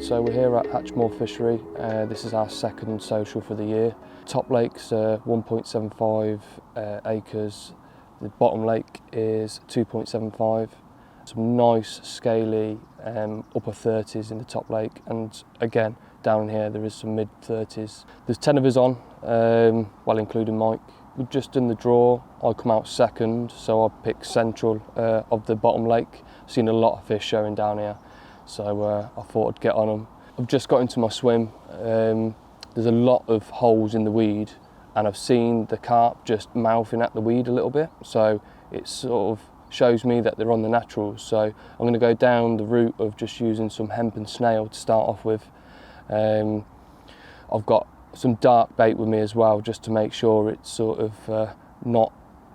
So we're here at Hacche Moor Fishery. This is our second social for the year. Top lake's 1.75 acres. The bottom lake is 2.75. Some nice scaly upper 30s in the top lake, and again down here there is some mid 30s. There's 10 of us on, well including Mike. We've just done the draw. I come out second, so I picked central of the bottom lake. I've seen a lot of fish showing down here, so I thought I'd get on them. I've just got into my swim. There's a lot of holes in the weed, and I've seen the carp just mouthing at the weed a little bit, so it sort of shows me that they're on the naturals. So I'm going to go down the route of just using some hemp and snail to start off with. I've got some dark bait with me as well, just to make sure it's sort of not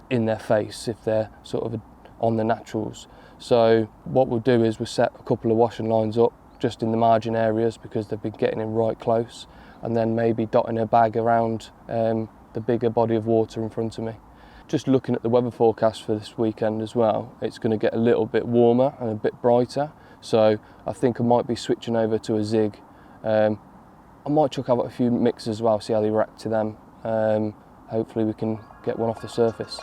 in their face if they're sort of on the naturals. So what we'll do is we'll set a couple of washing lines up just in the margin areas because they've been getting in right close, and then maybe dotting a bag around the bigger body of water in front of me. Just looking at the weather forecast for this weekend as well, it's going to get a little bit warmer and a bit brighter, so I think I might be switching over to a zig. I might chuck out a few mixes as well, see how they react to them. Hopefully we can get one off the surface.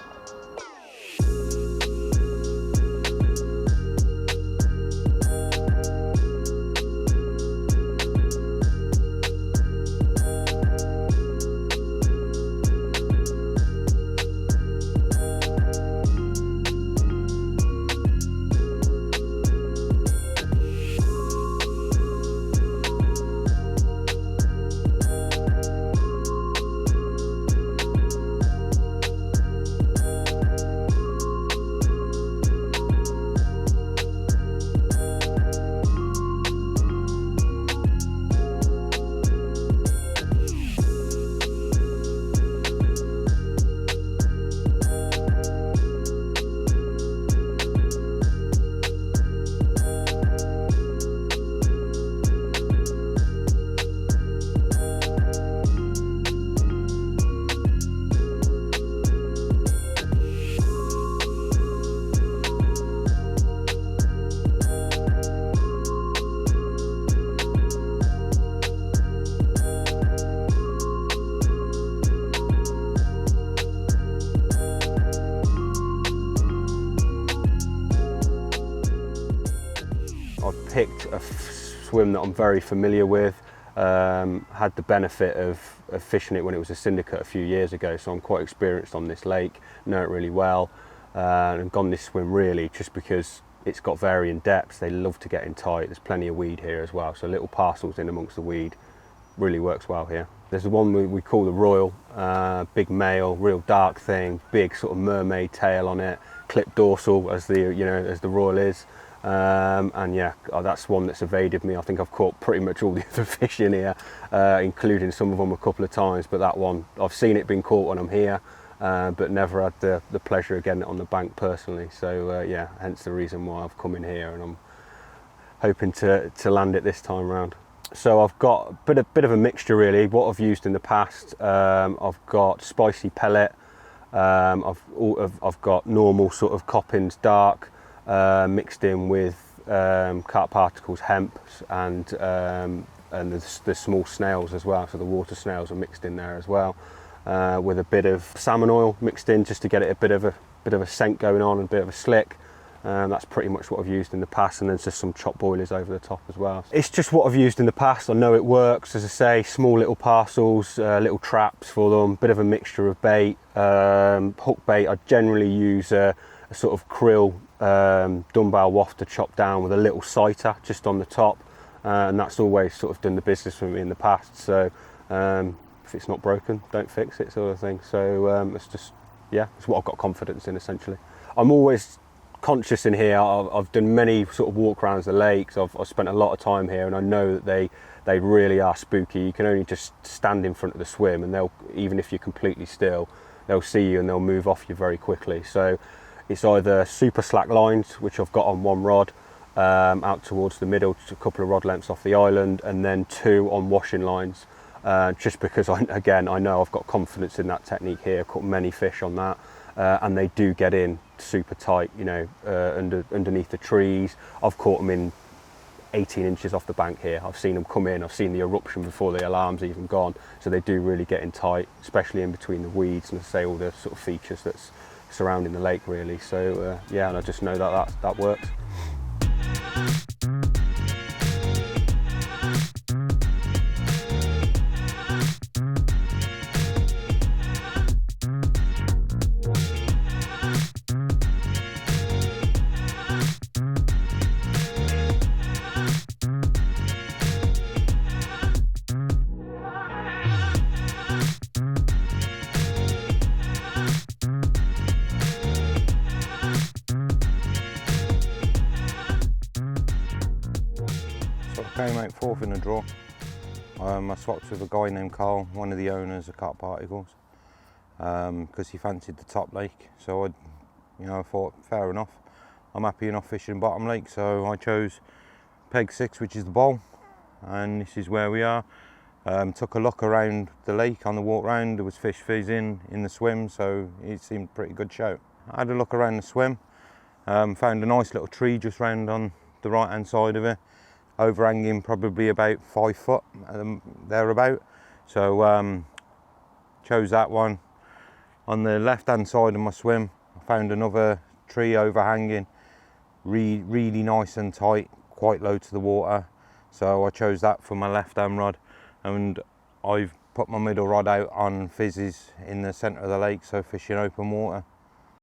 I've picked a swim that I'm very familiar with, had the benefit of fishing it when it was a syndicate a few years ago, so I'm quite experienced on this lake, know it really well, and gone this swim really just because it's got varying depths. They love to get in tight, there's plenty of weed here as well, so little parcels in amongst the weed really works well here. There's the one we call the Royal, big male, real dark thing, big sort of mermaid tail on it, clipped dorsal as the Royal is. And yeah, that's one that's evaded me. I think I've caught pretty much all the other fish in here, including some of them a couple of times, but that one, I've seen it being caught when I'm here, but never had the pleasure of getting it on the bank personally. So yeah, hence the reason why I've come in here, and I'm hoping to land it this time round. So I've got a bit of a mixture really. What I've used in the past, I've got spicy pellet, I've got normal sort of Coppins dark, mixed in with carp particles, hemp, and the small snails as well. So the water snails are mixed in there as well, with a bit of salmon oil mixed in just to get it a bit of a scent going on and a bit of a slick. That's pretty much what I've used in the past, and then just some chopped boilies over the top as well. It's just what I've used in the past. I know it works, as I say, small little parcels, little traps for them, bit of a mixture of bait, hook bait. I generally use a sort of krill dumbbell wafter chopped down with a little sighter just on the top, and that's always sort of done the business for me in the past. So if it's not broken, don't fix it, sort of thing. So it's just, yeah, it's what I've got confidence in essentially. I'm always conscious in here. I've done many sort of walk arounds the lakes. I've spent a lot of time here, and I know that they really are spooky. You can only just stand in front of the swim, and they'll, even if you're completely still, they'll see you and they'll move off you very quickly. So it's either super slack lines, which I've got on one rod out towards the middle, just a couple of rod lengths off the island, and then 2 on washing lines, just because I know I've got confidence in that technique here. I've caught many fish on that, and they do get in super tight, you know, underneath the trees. I've caught them in 18 inches off the bank here. I've seen them come in, I've seen the eruption before the alarm's even gone, so they do really get in tight, especially in between the weeds and say all the sort of features that's surrounding the lake really. So yeah, and I just know that works. I came out fourth in the draw. I swapped with a guy named Carl, one of the owners of Carp Particles, because he fancied the top lake. So I thought, fair enough. I'm happy enough fishing bottom lake, so I chose peg 6, which is the bowl, and this is where we are. Took a look around the lake on the walk round. There was fish fizzing in the swim, so it seemed a pretty good shout. I had a look around the swim, found a nice little tree just round on the right hand side of it, overhanging probably about 5 foot thereabout. So chose that one. On the left hand side of my swim, I found another tree overhanging, really nice and tight, quite low to the water. So I chose that for my left hand rod, and I've put my middle rod out on fizzes in the centre of the lake, so fishing open water.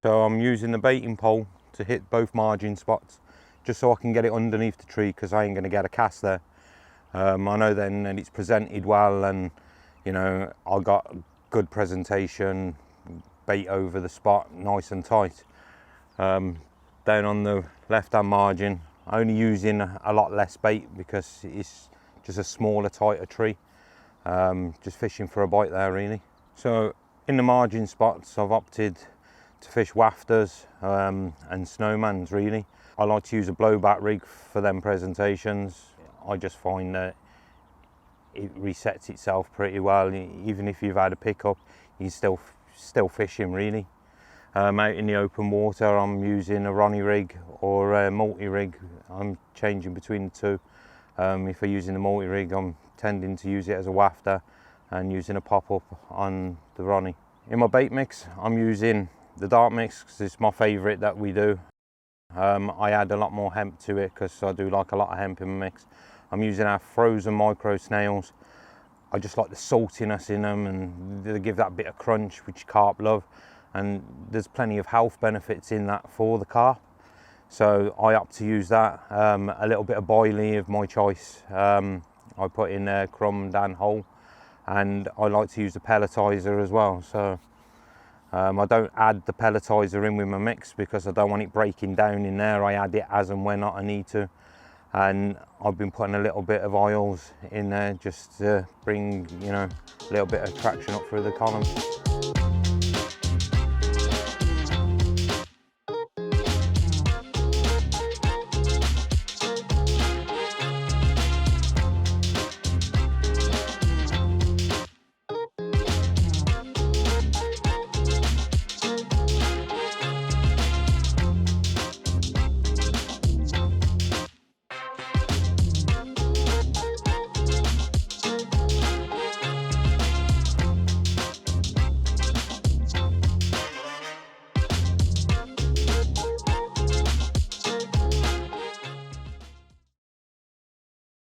So I'm using the baiting pole to hit both margin spots, just so I can get it underneath the tree, because I ain't going to get a cast there. I know then that it's presented well, and I got good presentation, bait over the spot, nice and tight. Down on the left hand margin, only using a lot less bait because it's just a smaller, tighter tree. Just fishing for a bite there really. So in the margin spots, I've opted to fish wafters and snowmans really. I like to use a blowback rig for them presentations. I just find that it resets itself pretty well. Even if you've had a pickup, you're still fishing really. Out in the open water, I'm using a Ronnie rig or a multi-rig. I'm changing between the two. If I'm using the multi-rig, I'm tending to use it as a wafter and using a pop-up on the Ronnie. In my bait mix, I'm using the dark mix because it's my favourite that we do. I add a lot more hemp to it because I do like a lot of hemp in my mix. I'm using our frozen micro snails. I just like the saltiness in them, and they give that bit of crunch which carp love, and there's plenty of health benefits in that for the carp. So I opt to use that. A little bit of boilie of my choice. I put in a crumb and whole, and I like to use the pelletizer as well. So I don't add the pelletizer in with my mix because I don't want it breaking down in there. I add it as and when I need to. And I've been putting a little bit of oils in there just to bring, a little bit of traction up through the column.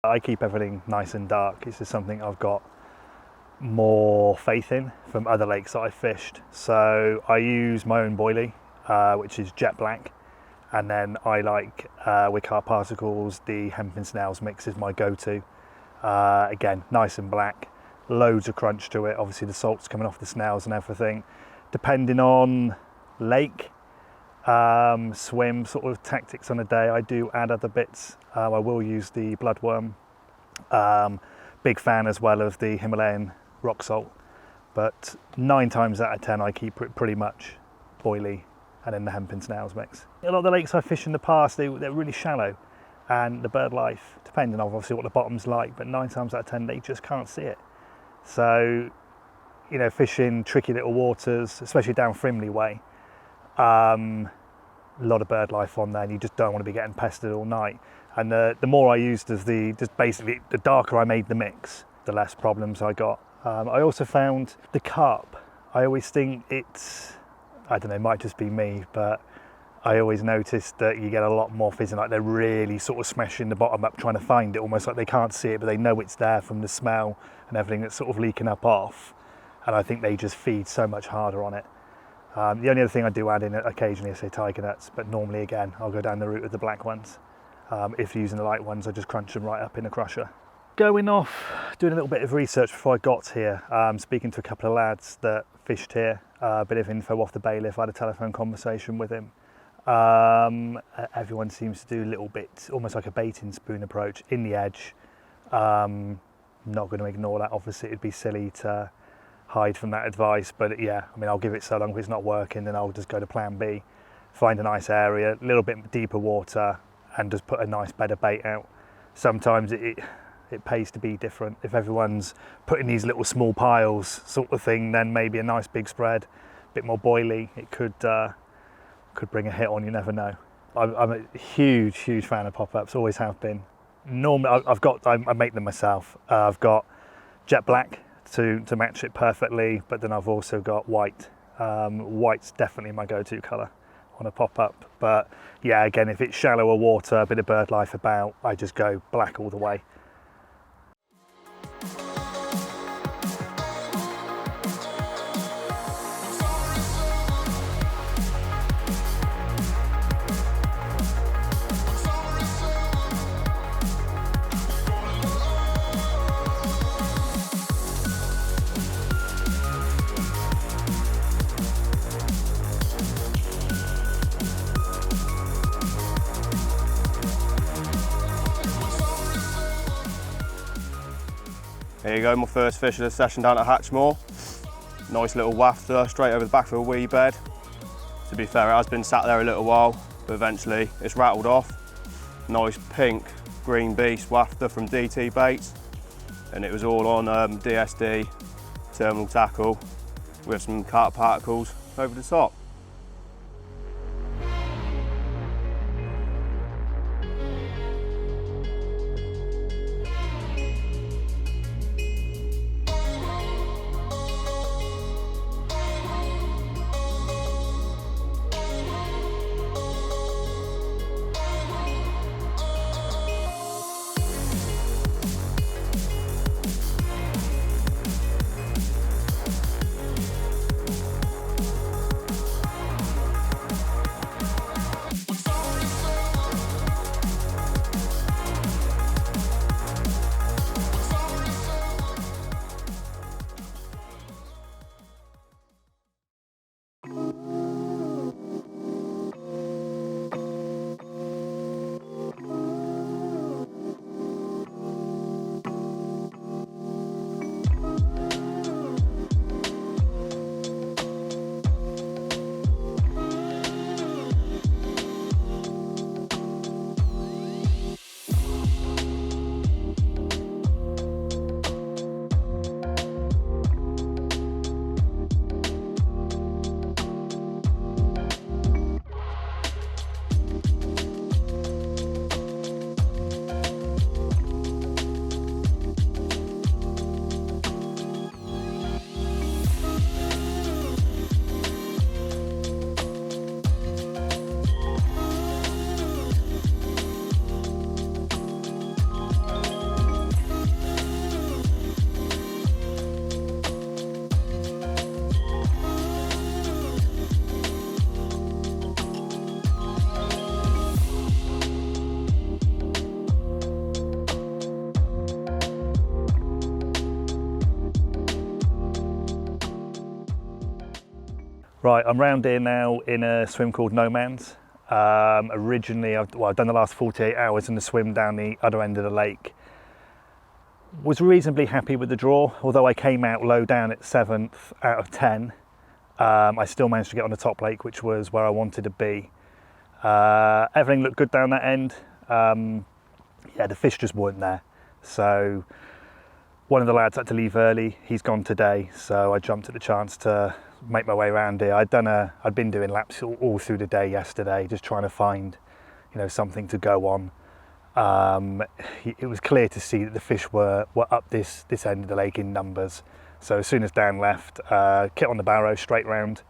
I keep everything nice and dark. It's just something I've got more faith in from other lakes that I've fished. So I use my own boilie, which is jet black, and then I like with Carp Particles, the hemp and snails mix is my go-to. Again, nice and black, loads of crunch to it. Obviously the salt's coming off the snails and everything. Depending on lake, swim sort of tactics on a day, I do add other bits. I will use the bloodworm. Big fan as well of the Himalayan rock salt, but 9 times out of 10 I keep it pretty much boilie and in the hemp and snails mix. A lot of the lakes I've fished in the past, they're really shallow, and the bird life, depending on obviously what the bottom's like, but 9 times out of 10 they just can't see it. So, fishing tricky little waters, especially down Frimley Way, a lot of bird life on there, and you just don't want to be getting pestered all night. And the more I used as just basically the darker I made the mix, the less problems I got. I also found the carp, I always think it's, I don't know, it might just be me, but I always noticed that you get a lot more fizzing, like they're really sort of smashing the bottom up trying to find it, almost like they can't see it, but they know it's there from the smell and everything that's sort of leaking up off. And I think they just feed so much harder on it. The only other thing I do add in occasionally is say tiger nuts, but normally again, I'll go down the route of the black ones. If using the light ones, I just crunch them right up in a crusher. Going off, doing a little bit of research before I got here, speaking to a couple of lads that fished here, a bit of info off the bailiff, I had a telephone conversation with him. Everyone seems to do little bits, almost like a baiting spoon approach in the edge. Not going to ignore that, obviously it'd be silly to hide from that advice, but yeah, I mean, I'll give it so long if it's not working, then I'll just go to plan B, find a nice area, a little bit deeper water, and just put a nice bed of bait out. Sometimes it pays to be different. If everyone's putting these little small piles sort of thing, then maybe a nice big spread, a bit more boily, it could bring a hit on, you never know. I'm a huge fan of pop-ups, always have been. Normally, I make them myself. I've got jet black to match it perfectly, but then I've also got white. White's definitely my go-to colour on a pop-up. But yeah, again, if it's shallower water, a bit of bird life about, I just go black all the way. Here you go, my first fish of the session down at Hacche Moor. Nice little wafter straight over the back of a wee bed. To be fair, it has been sat there a little while, but eventually it's rattled off. Nice pink green beast wafter from DT Baits, and it was all on DSD terminal tackle with some carp particles over the top. Right, I'm round here now in a swim called No Man's. Originally, I've done the last 48 hours in the swim down the other end of the lake. Was reasonably happy with the draw, although I came out low down at 7th out of 10. I still managed to get on the top lake, which was where I wanted to be. Everything looked good down that end. Yeah, the fish just weren't there. So one of the lads had to leave early. He's gone today, so I jumped at the chance to make my way around here. I'd been doing laps all through the day yesterday, just trying to find, something to go on. It was clear to see that the fish were up this end of the lake in numbers. So as soon as Dan left, kit on the barrow, straight round.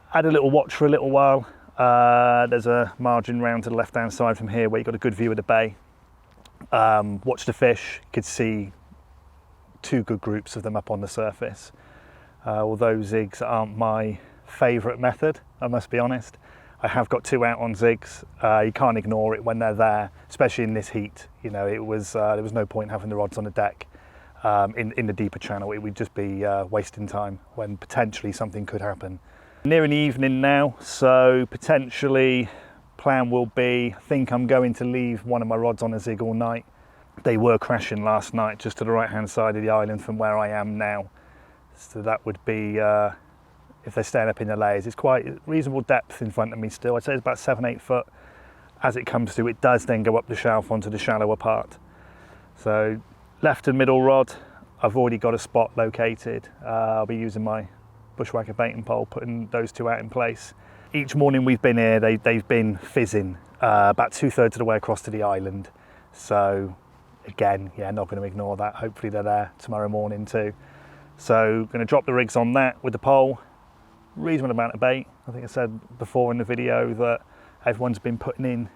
Had a little watch for a little while. There's a margin round to the left-hand side from here where you've got a good view of the bay. Watched the fish, could see 2 good groups of them up on the surface. Although zigs aren't my favourite method, I must be honest. I have got 2 out on zigs. You can't ignore it when they're there, especially in this heat. You know, it was there was no point having the rods on the deck in the deeper channel. It would just be wasting time when potentially something could happen. Nearing the evening now, so potentially plan will be, I think I'm going to leave one of my rods on a zig all night. They were crashing last night just to the right hand side of the island from where I am now. So that would be, if they're staying up in the layers, it's quite reasonable depth in front of me still. I'd say it's about 7-8 foot. As it comes to, it does then go up the shelf onto the shallower part. So left and middle rod, I've already got a spot located. I'll be using my bushwhacker baiting pole, putting those 2 out in place. Each morning we've been here, they've been fizzing about 2/3 of the way across to the island. So again, yeah, not going to ignore that. Hopefully they're there tomorrow morning too. So going to drop the rigs on that with the pole. Reasonable amount of bait. I think I said before in the video that everyone's been putting in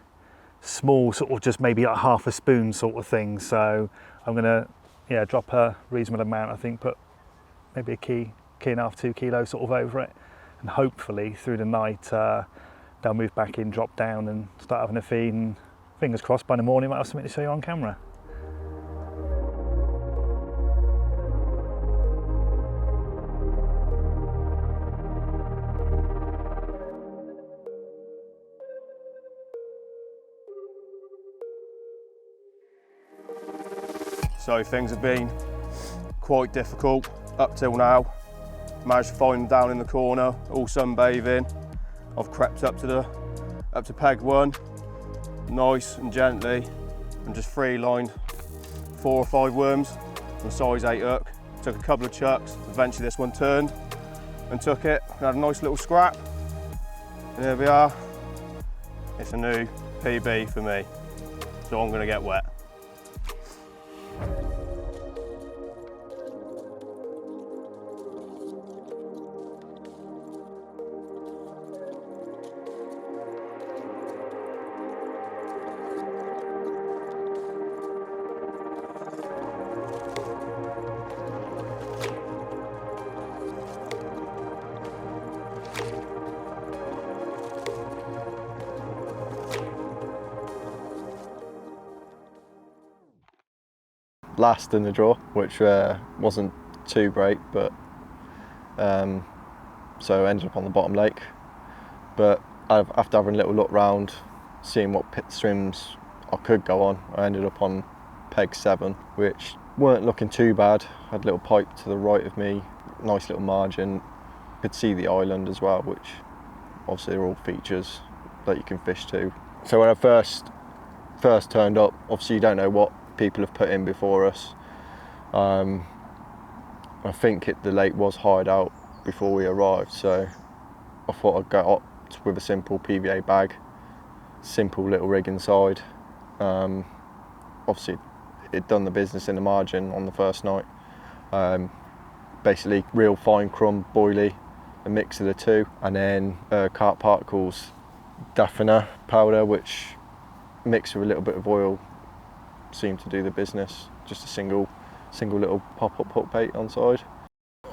small, sort of just maybe like half a spoon sort of thing. So I'm going to drop a reasonable amount. I think put maybe a key and a half, 2 kilos sort of over it, and hopefully through the night they'll move back in, drop down and start having a feed, and fingers crossed by the morning I might have something to show you on camera. So things have been quite difficult up till now. Managed to find them down in the corner, all sunbathing. I've crept up to peg 1, nice and gently, and just free lined 4 or 5 worms on a size 8 hook. Took a couple of chucks, eventually this one turned and took it and had a nice little scrap. And there we are. It's a new PB for me, so I'm gonna get wet. Last in the draw, which wasn't too great, but so I ended up on the bottom lake. But after having a little look round, seeing what pit swims I could go on, I ended up on peg 7, which weren't looking too bad. Had a little pipe to the right of me, nice little margin. Could see the island as well, which obviously are all features that you can fish to. So when I first turned up, obviously you don't know what people have put in before us. I think the lake was hired out before we arrived, so I thought I'd go up with a simple PVA bag, simple little rig inside. Obviously it done the business in the margin on the first night. Basically real fine crumb boilie, a mix of the 2, and then Carp Particles Daphne powder, which mixed with a little bit of oil seemed to do the business. Just a single little pop-up hook bait on side.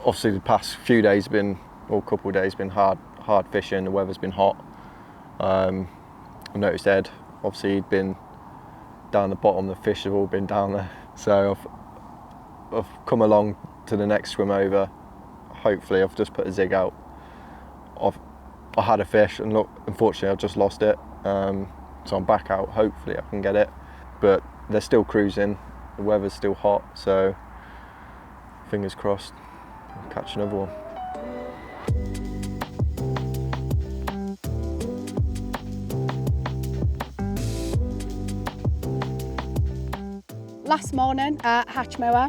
Obviously the past few days couple of days been hard fishing. The weather's been hot. I noticed Ed, obviously he'd been down the bottom, the fish have all been down there, so I've come along to the next swim over. Hopefully I've just put a zig out. I had a fish and look, unfortunately I've just lost it, so I'm back out. Hopefully I can get it, but they're still cruising, the weather's still hot, so fingers crossed I'll catch another one. Last morning at Hacche Moor,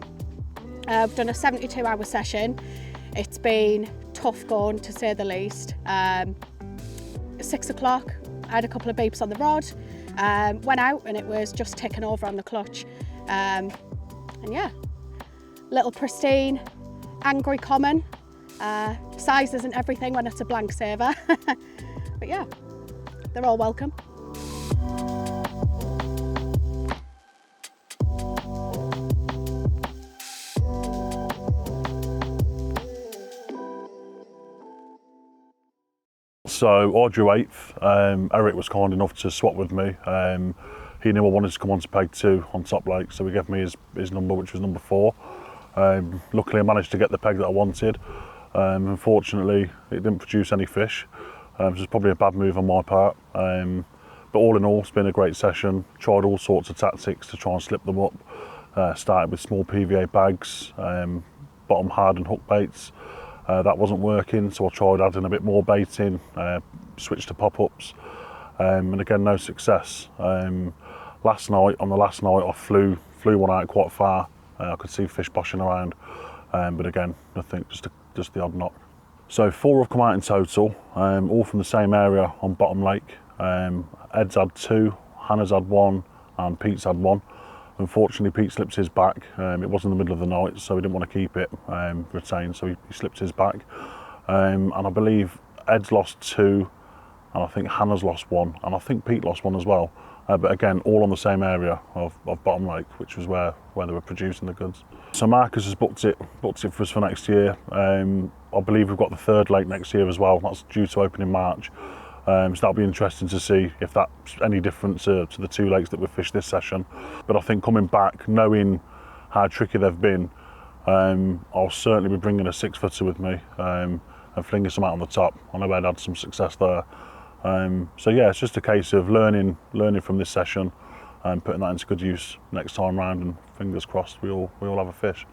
we've done a 72-hour session. It's been tough going, to say the least. 6 o'clock, I had a couple of beeps on the rod, went out and it was just ticking over on the clutch. And yeah, little pristine, angry common. Size isn't everything when it's a blank saver. But yeah, they're all welcome. So I drew 8th. Eric was kind enough to swap with me. He knew I wanted to come on to peg 2 on top lake, so he gave me his number, which was number 4. Luckily I managed to get the peg that I wanted. Unfortunately it didn't produce any fish, which was probably a bad move on my part. But all in all, it's been a great session. Tried all sorts of tactics to try and slip them up. Started with small PVA bags, bottom hard and hook baits. That wasn't working, so I tried adding a bit more bait in, switched to pop-ups, and again no success. On the last night I flew one out quite far. I could see fish boshing around, but again nothing, just the odd knock. So 4 have come out in total, all from the same area on Bottom Lake. Ed's had 2, Hannah's had 1, and Pete's had 1. Unfortunately, Pete slipped his back. It was in the middle of the night, so we didn't want to keep it retained, so he slipped his back. And I believe Ed's lost 2, and I think Hannah's lost 1, and I think Pete lost 1 as well. But again, all on the same area of Bottom Lake, which was where they were producing the goods. So Marcus has booked it for us for next year. I believe we've got the 3rd lake next year as well. That's due to open in March. So that'll be interesting to see if that's any different to the 2 lakes that we've fished this session. But I think coming back, knowing how tricky they've been, I'll certainly be bringing a 6-footer with me and flinging some out on the top. I know Ed had some success there. So yeah, it's just a case of learning from this session and putting that into good use next time round, and fingers crossed we all have a fish.